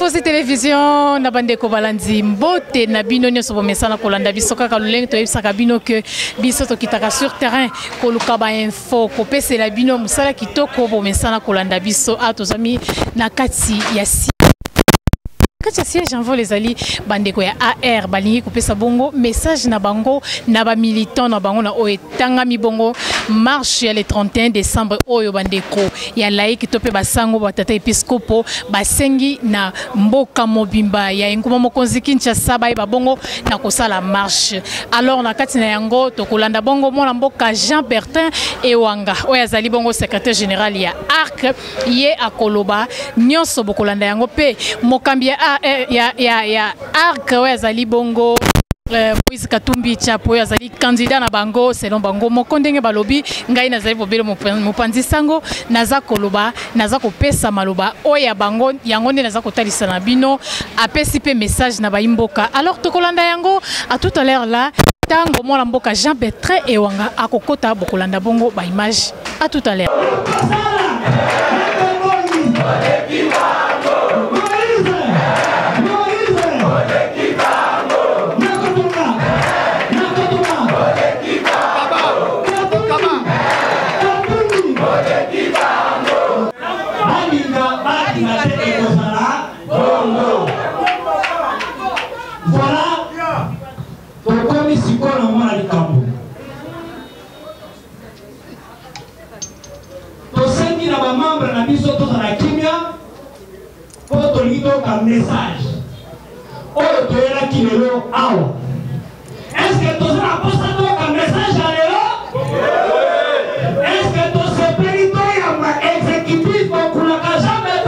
Kosi télévision na bande ko balandi mbote na bino nyoso bomesana kolanda biso kaka lolenge to yebisaka bino ke biso to kitaka sur terrain ko luka ba info ko pesela bino musala kitoko bomesana kolanda biso atozami na kati ya Katia siège en vol les ali bandeko ya AR balingi kopesa bongo message na bango na ba militant na bango na oetanga mi bongo marche ya le 31 décembre oyo bandeko ya laiki tope basango batata episcopo basengi na mboka mobimba ya nguma mokonzi Kinshasa ba bongo na kosala marche alors na kati na yango tokolanda bongo mona mboka Jean Bertin Ewanga oyo azali bongo secrétaire général ya ARC ye akoloba nyonso bokolanda yango pe mokambi ya ARC oyo azali bongo Moïse Katumbi Chapo oyo azali candidat na bango selon bango moko ndenge balobi ngai nazali bobelo mopanzi sango naza koloba naza kopesa maloba oyo ya bango yango nde naza kotalisa na bino apesi pe message na baimboka alors tokolanda yango à tout à l'heure là tango mwana mboka Jean Bertin Ewanga akokota bokolanda bongo ba image à tout à l'heure. Message. Oh, tu es là qui le loue. Est-ce que tu as posté un message à l'élo? Est-ce que tu sais pas que tu as exécuté pour la cage jamais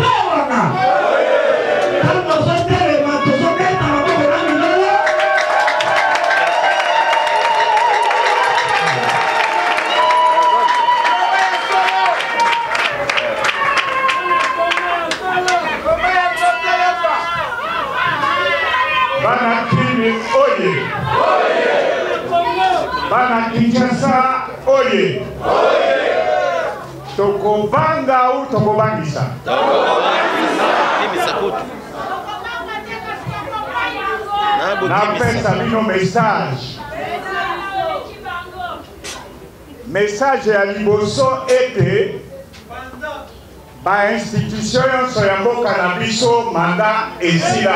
Bana Kinshasa oye. Tokobanga ou tokobangisa. Napesa bino message. Message ya liboso ete ba institution yonso ya mboka na biso manda esila.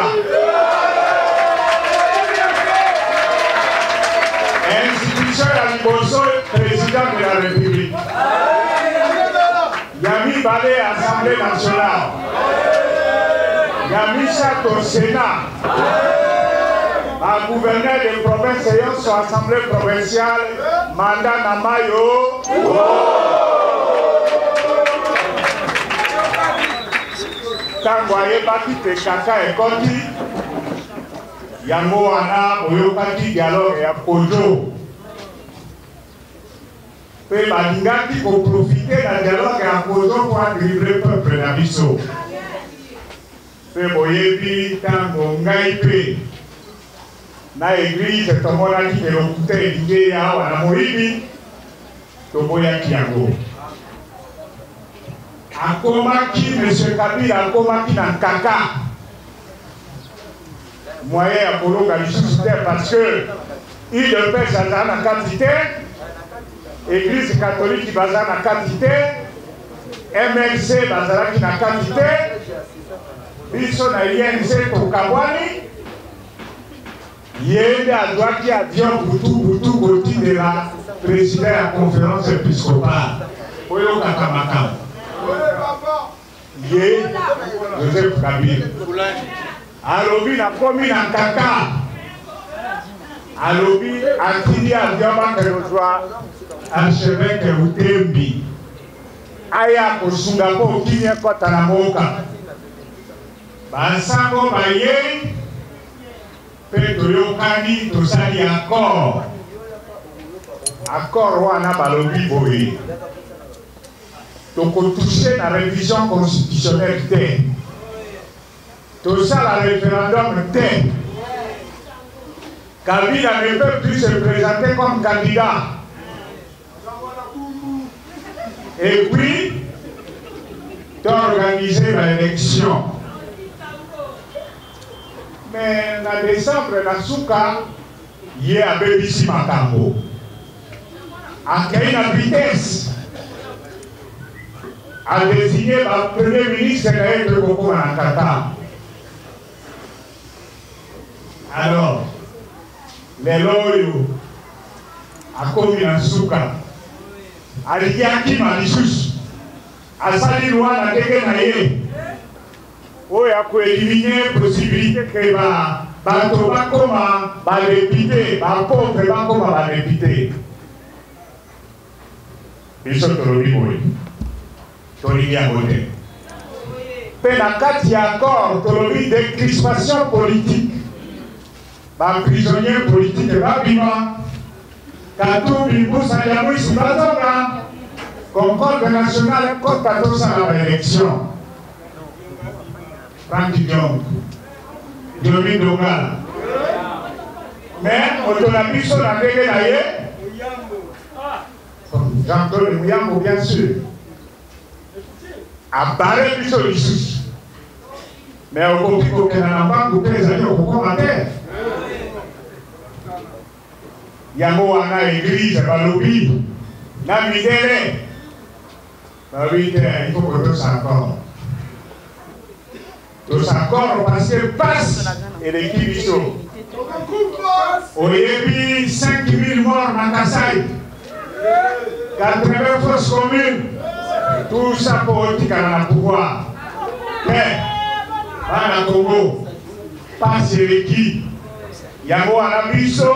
Institution ya liboso président de la République. Yami Balé Assemblée nationale. Yami Chateau Sénat. Un gouverneur de province ayant son assemblée provinciale, mandat Namayo. Tangoye Baki Tekaka et Koti. Yango wana boyokaki dialogue ya Kojo. Pe balingaki ko profiter na dialogue ya Kojo pour délivrer peuple na biso. Pe boyebi tango ngai pe na église tomonaki de l'okute elinge ya wana moyibi toboyaki yango. Akomaki M. Kabila akomaki na kaka. Moyen à Polo parce que il de paix dans la quantité, Église catholique dans la quantité, MLC dans la quantité, Bison à INC pour Kabwani, Yéde à droite qui a Boutou Bouti de la présidente de la conférence épiscopale. Oyo Kakamaka. Yé Joseph Kabila. Alobi na komi na kaka. Alobi atili aviama kerozwa archevêque Utembi. Aya kosunga po kinye kota na moka. Bansango baye pe toyokani tosali accord. Accord wana balobi boye. Toko toucher la révision constitutionnelle te. Tout ça, le référendum tel. Kabila ne peut plus se présenter comme candidat. Et puis, d'organiser l'élection. mais na décembre na suka ye abebisi makambo akei na vitesse a désigné le premier ministre na ye mpe kokoma na kata. Alors lelo oyo akomi na suka aliki akima lisusu asali lwa na ndenge na ye oyo akoelimine possibilité ke bato bakoma badepute bapauvre bakoma badepute. Biso tolobi boye tolingi yango te mpe na kati ya accord tolobi décrispation politique baprisonnier politique babima Katumbi Mbusa ya Mwisi bazonga concorde national ekota tosala baélection. Frank Diong Diomi Dongala mais moto na biso na ndenge na ye Jean-Claude Muyambo bien sûr abare biso lisusu mais okoki kokenda na mbangu mpe ezali okokoma te. Yango wana église balobi na midele balobi te il faut que tous accords parce que passe et l'équipe biso oyebi 5000 morts na Kasai 80 fausses communes tout ça pour otikala na pouvoir mais bana Congo passe et l'équipe yango wana biso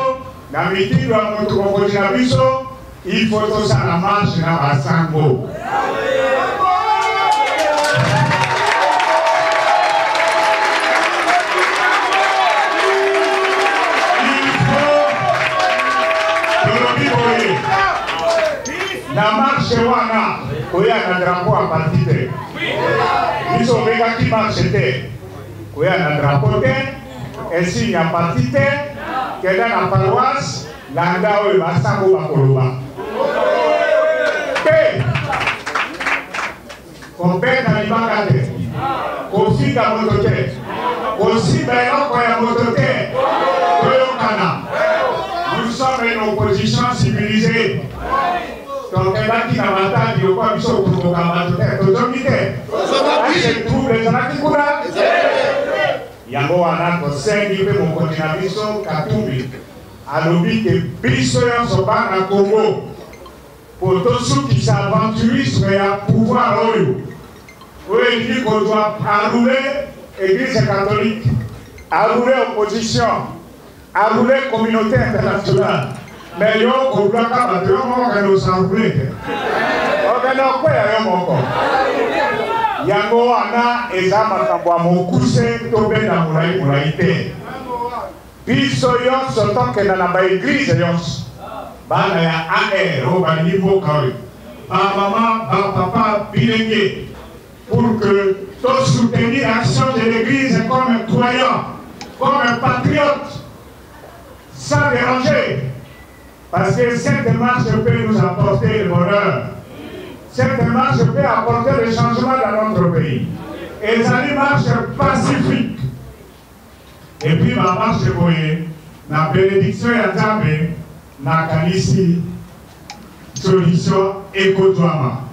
na mitindo ya moto mokonzi na biso il faut tosala marche na basango. Na marche wana koya na drapeau a parti te biso obengaki marche te koya na drapeau te insigne a parti te kenda na paroisse landa oyo basango bakoloba te kobeta libanga te kofinga moto te kosimba eloko ya moto te koyokana. Nous sommes une opposition civilisée. Donc, elle qui n'a pas dit quoi, ils sont pour yango wana tosengi mpe mokonzi na biso Katumbi alobi ke biso nyonso bana Congo po tosukisa aventurisme ya pouvoir oyo elingi kozwa arule église catholique, arule opposition, arule communauté internationale. Mais yo koblaka bato yo moko kende osarule te okende okweya yo moko yango wana eza makambo ya mokuse tobenda molai te. Biso nyonso tokenda na baeglize nyonso bana ya AR oyo balingi mboka oyo bamama bapapa bilenge pour que tosoutenir l'action de l'église comme un croyant, comme un patriote, sans déranger. Parce que cette marche peut nous apporter le bonheur. Cette marche peut apporter le changement dans notre pays. Et c'est une marche pacifique. Et puis ma marche boye, la bénédiction ya Nzambe, na kanisi solution éco-douama.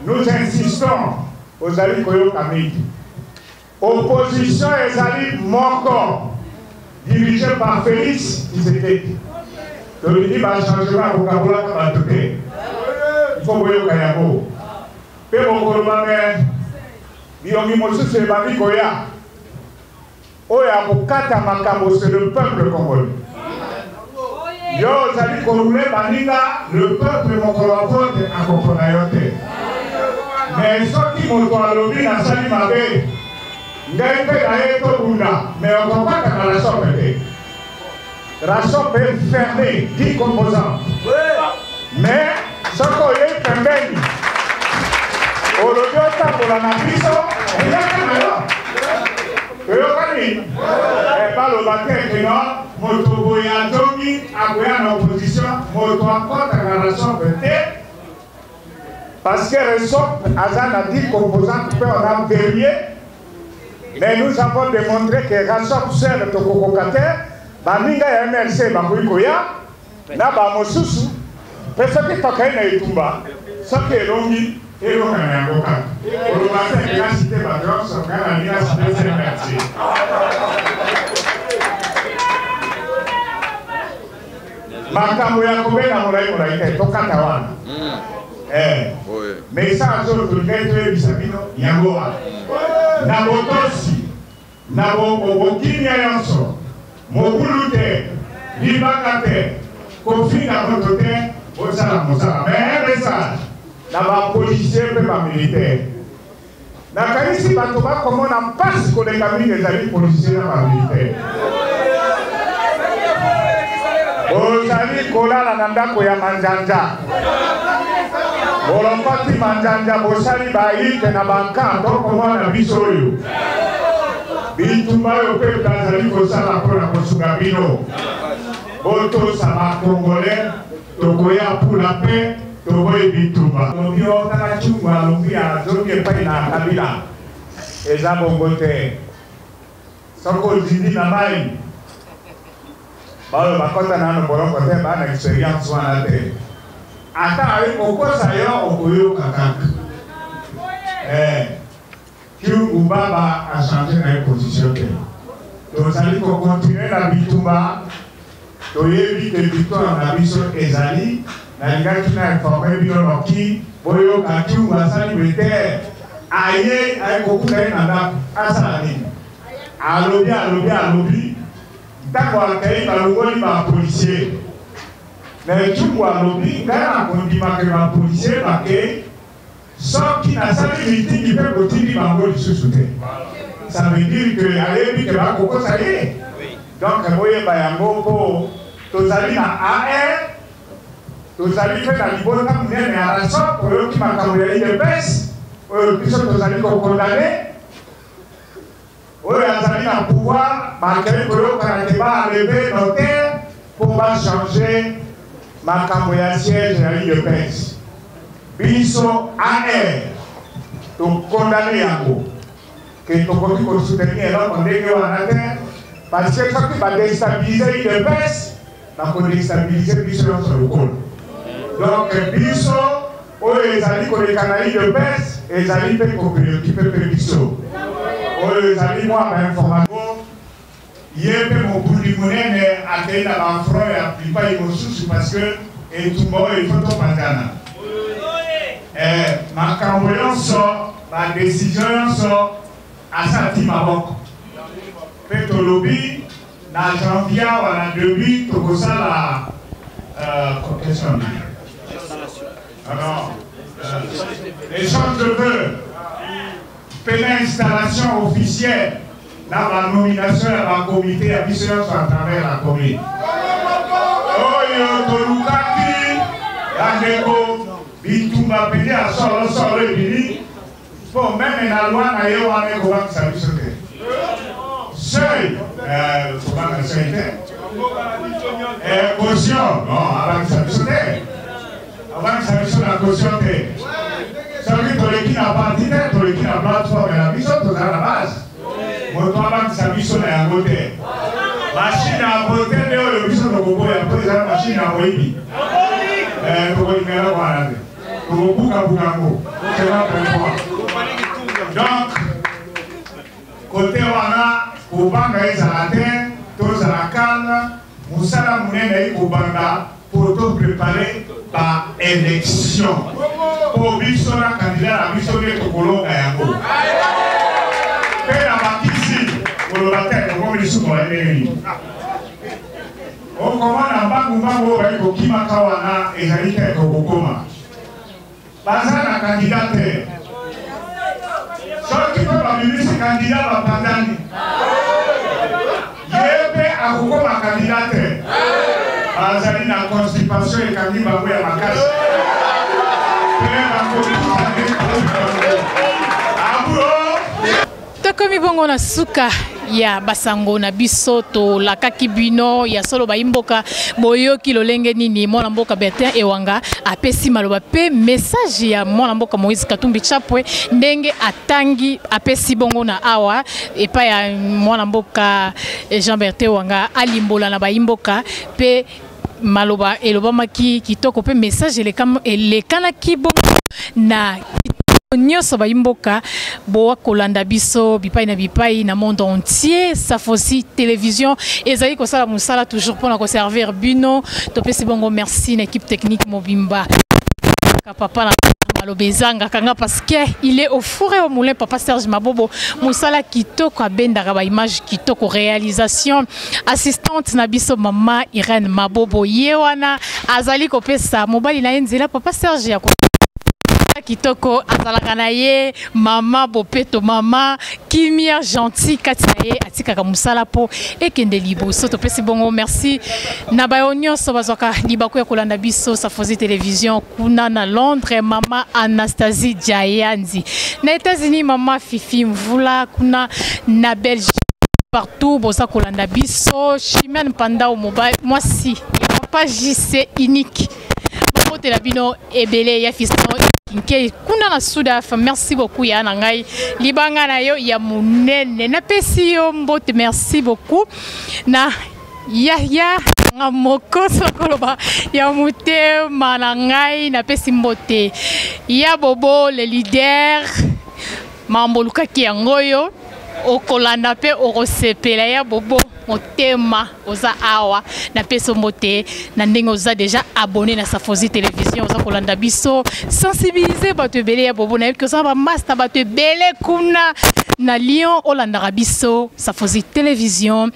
Nous insistons aux alliés Koyo-Kamik. Opposition et alliés Moko, dirigée par Félix Tshisekedi. Le dit va changement au Kaboula Kabatouté. Il faut Koyo Kayabo. Pe Mokolomame, Biongi Mosu Sebami Koya. Oya Bukata Makamo, c'est le peuple congolais. Yo, Zali Koloulé Baninga, le peuple Mokolavote à Kokonayote. Mais ce qui m'a dit na sali mabe, ngai pe na eto bunda, mais on ne peut pas que la somme est. La somme est fermée, 10 composants. Mais ce qu'on est fermé, au lieu de la nabiso, il y a un alors. Et pas le matin que non, moto boya zongi, aboya en opposition, moto akota à la somme est. Parce que les autres, Azan a dit composantes, on a vérifié, Mais nous avons démontré que Rachop seul Tokokokate, Baminga ya MLC Bakuikoya, na Bamosusu, personne qui toque na Itumba, ce qui est longi, et l'on a un avocat. Pour le matin, il a cité Badron, son gars a mis à citer MLC. Makambo ya kubena mulai tokata wana. Message autoritete bisabino yangoa. Na botosi, na bokini yonso. Mobulute, libakate, konfina botote, osala mosala. Mais un message, na ba policier pe ba militaire. Na kanisi bato ba komona mpasi koleka mingi ezali policier na ba militaire. Ozali kolala na ndako ya manjanja. Bolokoti manjanja bosali baite na bankanto komona biso oyo. Bitumba oyo pe tazali kosala mpona kosunga bino. Botosa bakongole tokoya mpula mpe tokoyi bitumba. Lobi otala chungwa lobi azoki epai na Kabila. Eza bongo te. Soko ozindi na mai. Baoyo bakota nano boloko te bana experience wana te. Ata ali kokosa yo okoyoka kaka. Kiungu baba a changé na position te. Tozali ko continuer na bitumba. Toyebi te victoire na biso ezali. Na lingaki na informe bino noki. Boyoka kiungu asali bete. Aye kokuta ye na ndako. Asala nini? Alobi. Tako akei balongoli ba policier. Mais kiungu alobi ngai nakondima ke ba policier bake soki nasali meeting mpe kotindi bango lisusu te. Ça veut dire que ayebi ke bakokosa ye. Donc boyeba yango mpo tozali na AR, tozali mpe na libota monene ya Rachop oyoki makambo ya IDPS oyo biso tozali kokondane. Oyo azali na pouvoir bakei koyokana ke baaleve notaire mpo bachanger makambo ya siège ya IDPS. Biso AR tokondane yango ke tokoki kosoutenir eloko ndenge wana te parce que soki badestabilize IDPS nakodestabilize biso nyonso lokolo. Donc biso oyo ezali koleka na IDPS ezali mpe kopreokipe mpe biso oyo ezali mwa bainformation ye mpe mobundi monene akei na bafront ya bipai mosusu parce que etumba oyo ifo topanzana. Makambo nyonso badesizio nyonso asati maboko mpe tolobi na janvier wana début tokosala échange de vœux mpe na installation officielle na banomination ya bacomité ya biso nyonso à travers la commune oyo tolukaki bandeko bitumba pende ya solo ebili mpo meme na loi na ye wana ekobakisa biso te seuil kobakisa seuil te caution non abakisa biso te abakisa biso na caution te soki toleki na parti te toleki na plateforme na biso tozala na base moto abakisa biso na yango te machine ya vote nde oyo biso tokoboya mpo ezala machine ya moyibi tokolingela wana te tokobukabuka ngo sera prévoir. Donc côté wana kobanga ezala te tozala calme mosala monene ekobanda po toprépare ba élection po biso na candidat na biso nde tokolonga yango mpe na bakisi koloba te tokomi lisusu baendeleli okomana mbangu oyo bali kokimaka wana ezali te tokokoma baza na candidat te soki mpe bamimisi candidat bapandani ye mpe akokoma candidat te bazali na constipation ekangi bango ya makasi mpe bakomi aburo tokomi bongo na suka ya basango na biso to lakaki bino ya solo baimboka boyoki lolenge nini mwana mboka Bertin Ewanga apesi maloba pe message ya mwana mboka Moïse Katumbi Chapwe ndenge atangi apesi bongo na awa epa ya mwana mboka Jean Bertin Ewanga alimbola na baimboka pe maloba elobamaki kitoko pe message elekana kibongo na nyonso baimboka boa kolanda biso bipai na bipai na monde entier Safosi télévision ezali ko sala musala toujours pour na conserver bino topesi bongo merci na équipe technique mobimba papa na malobezanga kanga parce que il est au four et au moulin papa Serge Mabobo musala kitoko abendaka ba image kitoko réalisation assistante na biso mama Irène Mabobo yewana azali kopesa mobali na nzela papa Serge ya kitoko azalaka na ye mama bopeto mama kimia gentil katia ye atikaka musala po ekende liboso topesi bongo merci na bayonyo so bazwaka libako ya kolanda biso Safosi télévision kuna na Londres mama Anastasie Diayandi na États-Unis mama Fifi Mvula kuna na Belgique partout boza kolanda biso Chimène Panda au mobile moi si papa JC unique bote la bino ebele ya fiston Kinke kuna na Sudaf merci beaucoup ya nangai libanga na yo ya munene na pesi yo mbote merci beaucoup na ya moko sokoloba ya mute manangai na pesi mbote ya bobo le leader mamboluka ki yangoyo okolanda pe orosepela ya bobo motema oza awa na peso mote na ndenge oza déjà abonné na Safosi télévision oza kolanda biso sensibiliser bato ebele ya bobo na yebi oza ba master bato ebele kuna na Lyon olanda biso Safosi télévision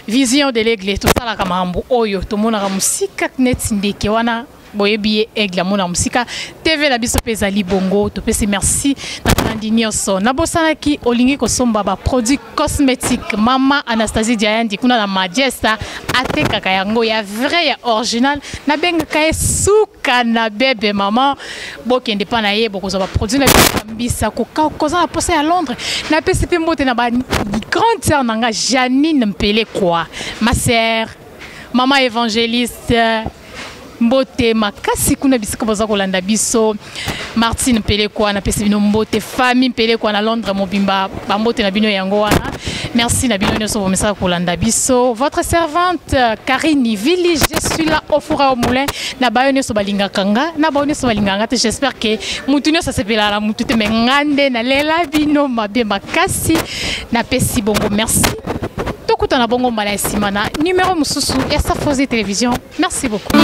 vision de l'aigle tosalaka makambo oyo tomonaka musika net ndeke wana boyebi aigle mona musika TV la biso peza libongo topesi merci na Nyoso na bosanaki olingi kosomba ba produit cosmétique mama Anastasie Diayandi kuna na Majesta atekaka yango ya vrai ya original na bengaka suka na bebe mama bokende pa na ye bokoza ba produit na bambisa koza na posa ya Londres na PCP mbote na ba grande sœur nanga Janine Mpele quoi ma sœur maman évangéliste mbote makasi kuna bisika boza kolanda biso Martine Mpele kwa na pesi bino mbote famille Mpele kwa na Londres mobimba bambote na bino yango wana merci na bino nyoso bomesa kolanda biso votre servante Karine Vili je suis là au four et au moulin na bayo nyoso balinga kanga na bayo nyoso balinganga te j'espère que mutu nyoso sepela la mutu te mengande na lela bino mabe makasi na pesi bongo merci tokuta na bongo mbala simana numéro mususu ya Safosi télévision merci beaucoup.